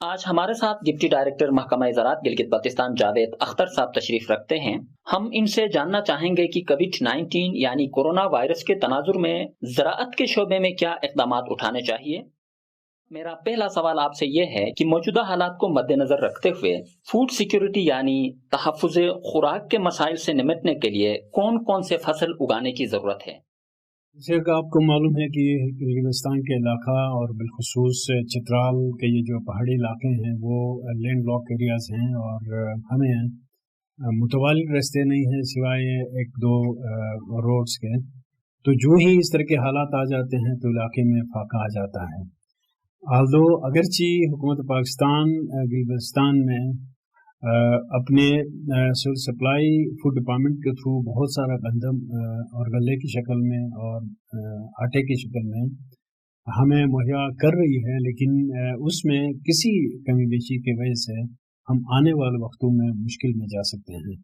आज हमारे साथ डिप्टी डायरेक्टर महकमा ज़राअत गिलगित बल्तिस्तान जावेद अख्तर साहब तशरीफ रखते हैं। हम इनसे जानना चाहेंगे कि कोविड-19 यानी कोरोना वायरस के तनाजुर में ज़राअत के शोबे में क्या इक़दामात उठाने चाहिए। मेरा पहला सवाल आपसे ये है कि मौजूदा हालात को मद्देनजर रखते हुए फूड सिक्योरिटी यानी तहफ़्फ़ुज़ खुराक के मसाइल से निपटने के लिए कौन कौन से फसल उगाने की ज़रूरत है। जैसे कि आपको मालूम है कि गिलगिस्तान के इलाका और बिलखुसूस चित्राल के ये जो पहाड़ी इलाके हैं वो लैंड लॉक एरियाज़ हैं और हमें मुतवाली रास्ते नहीं हैं सिवाय एक दो रोड्स के। तो जो ही इस तरह के हालात आ जाते हैं तो इलाके में फाका आ जाता है। आल्दो अगरची हुकूमत पाकिस्तान गिलगिस्तान में अपने सिविल सप्लाई फूड डिपार्टमेंट के थ्रू बहुत सारा गंदम और गल्ले की शक्ल में और आटे की शक्ल में हमें मुहैया कर रही है, लेकिन उसमें किसी कमी बेशी की वजह से हम आने वाले वक्तों में मुश्किल में जा सकते हैं।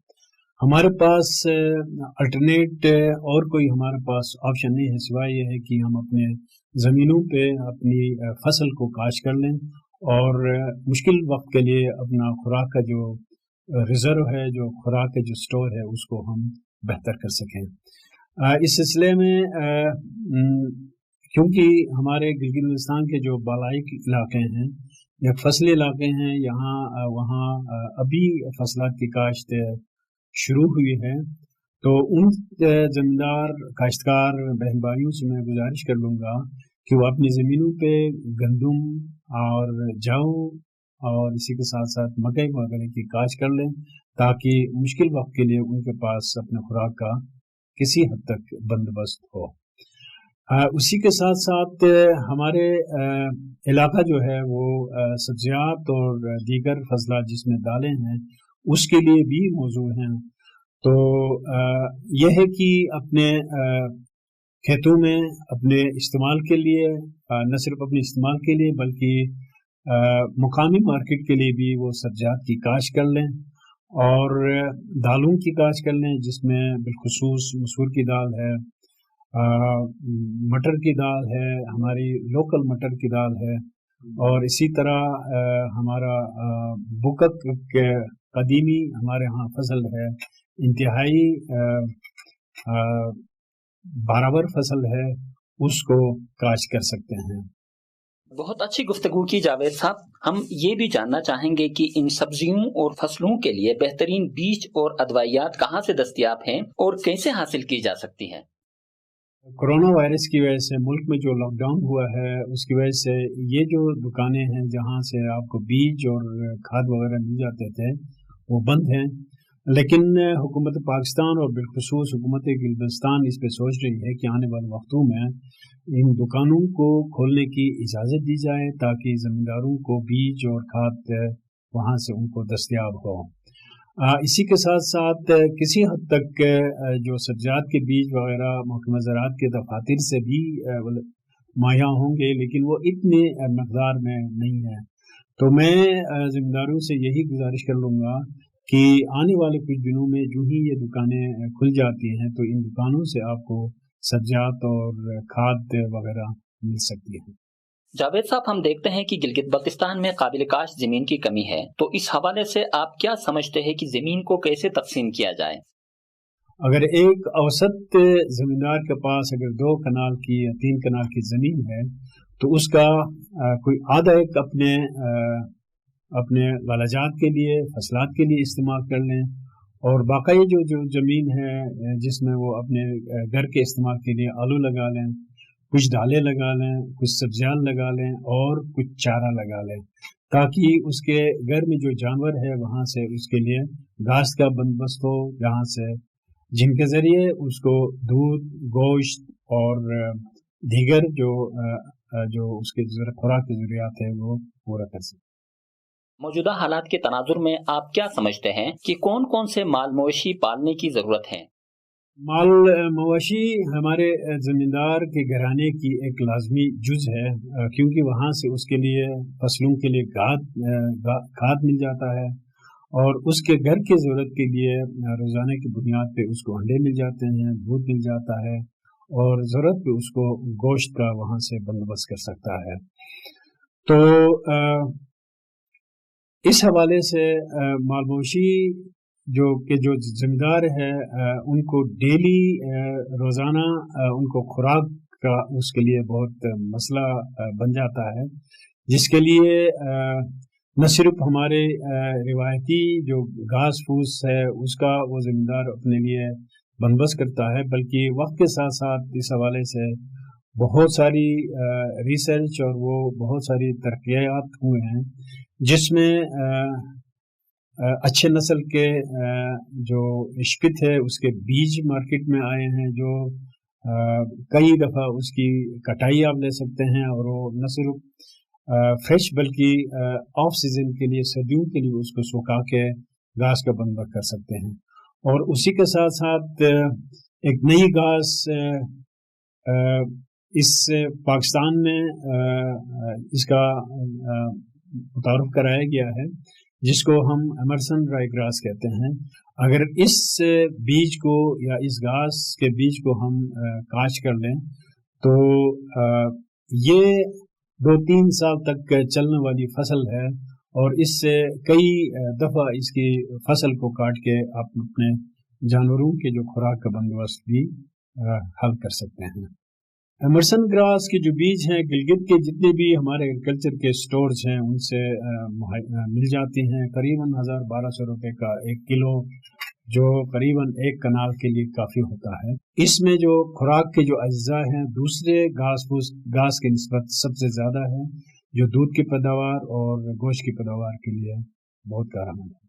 हमारे पास अल्टरनेट और कोई हमारे पास ऑप्शन नहीं है सिवाय ये है कि हम अपने ज़मीनों पे अपनी फसल को काश्त कर लें और मुश्किल वक्त के लिए अपना खुराक का जो रिज़र्व है, जो खुराक का जो स्टोर है, उसको हम बेहतर कर सकें। इस सिलसिले में क्योंकि हमारे गिलगित बल्तिस्तान के जो बालाई इलाके हैं या फसली इलाके हैं, यहाँ वहाँ अभी फसलात की काश्त शुरू हुई है, तो उन ज़मींदार काश्तकार बहन भाइयों से मैं गुजारिश कर लूँगा कि वो अपनी ज़मीनों पे गंदम और जौ और इसी के साथ साथ मकई वगैरह की काश्त कर लें ताकि मुश्किल वक्त के लिए उनके पास अपने खुराक का किसी हद तक बंदोबस्त हो। उसी के साथ साथ हमारे इलाका जो है वो सब्जियात और दीगर फसलात जिसमें दालें हैं उसके लिए भी मौजू हैं। तो यह है कि अपने खेतों में अपने इस्तेमाल के लिए न सिर्फ अपने इस्तेमाल के लिए बल्कि मुकामी मार्केट के लिए भी वो सब्जियात की काश्त कर लें और दालों की काश्त कर लें, जिसमें बिलखुसूस मसूर की दाल है, मटर की दाल है, हमारी लोकल मटर की दाल है और इसी तरह हमारा बुकक के कदीमी हमारे यहाँ फसल है, इंतहाई बाराबर फसल है, उसको काश्त कर सकते हैं। बहुत अच्छी गुफ्तगू की जावेद साहब। हम ये भी जानना चाहेंगे कि इन सब्जियों और फसलों के लिए बेहतरीन बीज और अदवाइयात कहाँ से दस्तयाब हैं और कैसे हासिल की जा सकती हैं। कोरोना वायरस की वजह से मुल्क में जो लॉकडाउन हुआ है उसकी वजह से ये जो दुकानें हैं जहाँ से आपको बीज और खाद वगैरह मिल जाते थे वो बंद हैं, लेकिन हुकूमत पाकिस्तान और बिलखुसूस हुकूमत गिलगिस्तान इस पे सोच रही है कि आने वाले वक्तों में इन दुकानों को खोलने की इजाज़त दी जाए ताकि ज़मींदारों को बीज और खाद वहाँ से उनको दस्तयाब हो। इसी के साथ साथ किसी हद तक जो सब्जियात के बीज वगैरह महकमा ज़राअत के दफातर से भी मुहैया होंगे, लेकिन वो इतने मकदार में नहीं है। तो मैं ज़मींदारों से यही गुजारिश कर लूँगा कि आने वाले कुछ दिनों में जो ही ये दुकानें खुल जाती हैं तो इन दुकानों से आपको सब्जियात और खाद वगैरह मिल सकती है। जावेद साहब, हम देखते हैं कि गिलगित बल्तिस्तान में काबिल काश्त ज़मीन की कमी है, तो इस हवाले से आप क्या समझते हैं कि ज़मीन को कैसे तकसीम किया जाए। अगर एक औसत ज़मींदार के पास अगर 2 कनाल की या 3 कनाल की ज़मीन है तो उसका कोई आधा एक अपने वालाजात के लिए फसलात के लिए इस्तेमाल कर लें और बाकी जो ज़मीन है जिसमें वो अपने घर के इस्तेमाल के लिए आलू लगा लें, कुछ दालें लगा लें, कुछ सब्जियां लगा लें और कुछ चारा लगा लें ताकि उसके घर में जो जानवर है वहाँ से उसके लिए घास का बंदोबस्त हो, जहाँ से जिनके ज़रिए उसको दूध, गोश्त और दीगर जो उसके खुराक की ज़रूरियात है वो पूरा कर सकें। मौजूदा हालात के तनाजुर में आप क्या समझते हैं कि कौन कौन से माल मवेशी पालने की ज़रूरत है। माल मवेशी हमारे ज़मींदार के घराने की एक लाजमी जुज़ है, क्योंकि वहाँ से उसके लिए फसलों के लिए खाद मिल जाता है और उसके घर की ज़रूरत के लिए रोज़ाना की बुनियाद पे उसको अंडे मिल जाते हैं, दूध मिल जाता है और ज़रूरत पे उसको गोश्त का वहाँ से बंदोबस्त कर सकता है। तो इस हवाले से मालमोशी जो ज़िम्मेदार है उनको डेली रोज़ाना उनको खुराक का उसके लिए बहुत मसला बन जाता है, जिसके लिए न सिर्फ हमारे रिवायती जो घास फूस है उसका वो ज़िम्मेदार अपने लिए बंदोबस्त करता है, बल्कि वक्त के साथ साथ इस हवाले से बहुत सारी रिसर्च और वो बहुत सारी तरक्कियात हुए हैं, जिसमें अच्छे नस्ल के जो इश्कित है उसके बीज मार्केट में आए हैं, जो कई दफ़ा उसकी कटाई आप ले सकते हैं और वो न सिर्फ फ्रेश बल्कि ऑफ सीजन के लिए सर्दियों के लिए उसको सुखा के घास का बंदोबस्त कर सकते हैं। और उसी के साथ साथ एक नई घास इस पाकिस्तान में इसका मुतारफ कराया गया है, जिसको हम एमरसन ड्राई ग्रास कहते हैं। अगर इस बीज को या इस घास के बीज को हम काश कर लें तो ये 2-3 साल तक चलने वाली फसल है और इससे कई दफ़ा इसकी फसल को काट के आप अपने जानवरों के जो खुराक का बंदोबस्त भी हल कर सकते हैं। एमरसन ग्रास के जो बीज हैं गिलगित के जितने भी हमारे एग्रीकल्चर के स्टोर्स हैं उनसे मिल जाती हैं। करीबन 1200 रुपये का 1 किलो, जो करीबन 1 कनाल के लिए काफ़ी होता है। इसमें जो खुराक के जो अज्जा हैं दूसरे घास के निस्बत सबसे ज़्यादा है, जो दूध की पैदावार और गोश्त की पैदावार के लिए बहुत कारगर है।